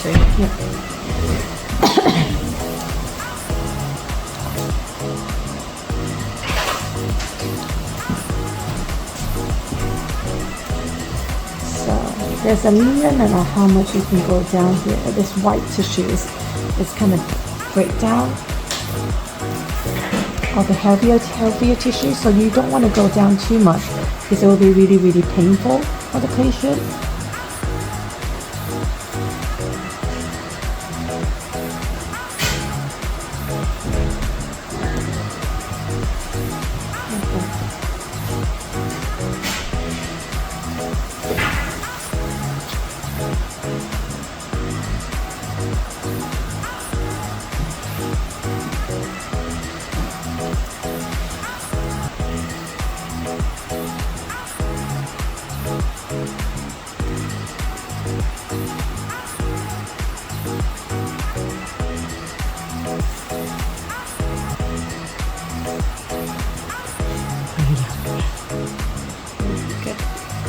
too. Yeah. So there's a limit of how much you can go down here. This white tissue is kind of breakdown of the heavier tissue, so you don't want to go down too much because it will be really, really painful for the patient.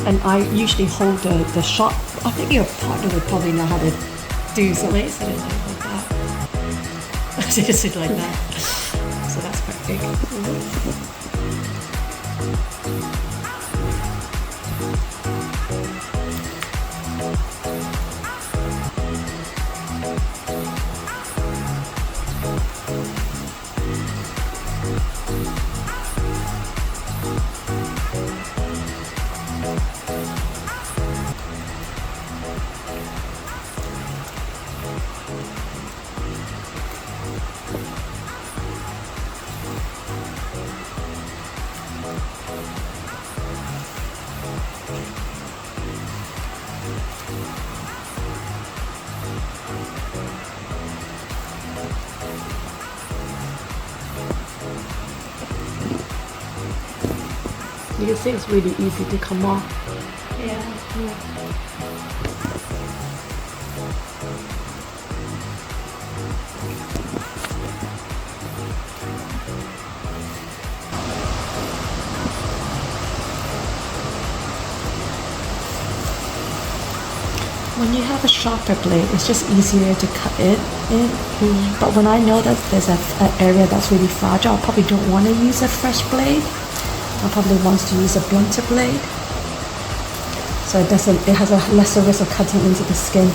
And I usually hold the shot. I think your partner would probably know how to do something. So like that. Just like that. So that's quite big. You can see it's really easy to come off. Yeah. When you have a sharper blade, it's just easier to cut it in. But when I know that there's an area that's really fragile, I probably don't want to use a fresh blade. I probably want to use a blunter blade, so it has a lesser risk of cutting into the skin.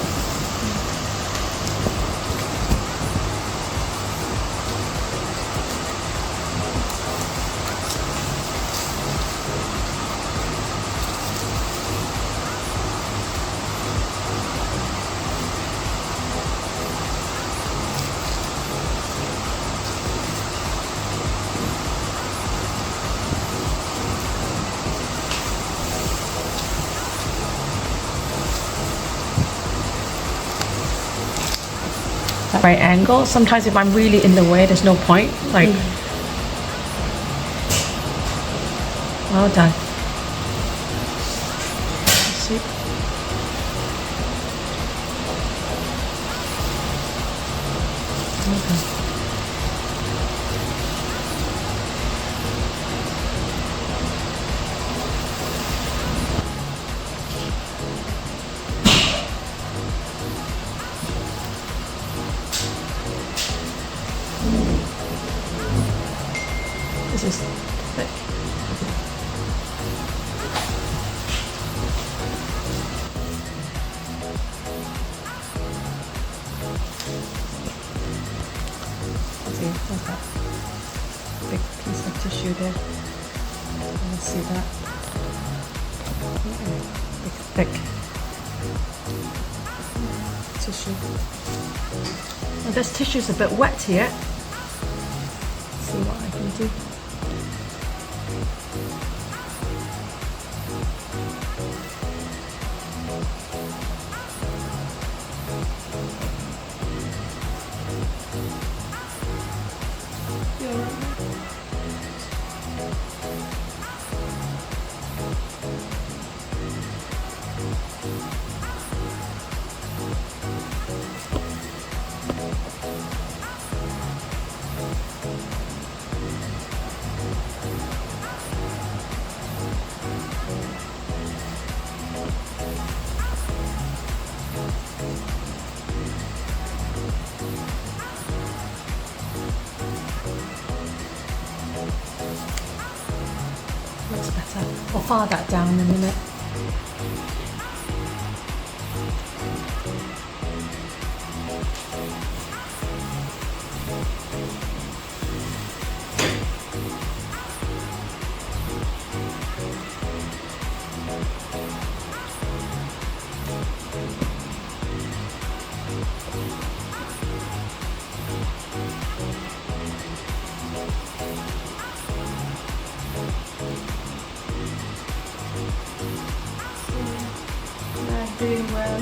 Right angle. Sometimes if I'm really in the way, there's no point. Like, well done. See? Okay. This is thick. See, there's that big piece of tissue there. Let's see that. Big, thick tissue. Now this tissue's a bit wet here. Let's see what I can do. file that down in a minute. Not doing well.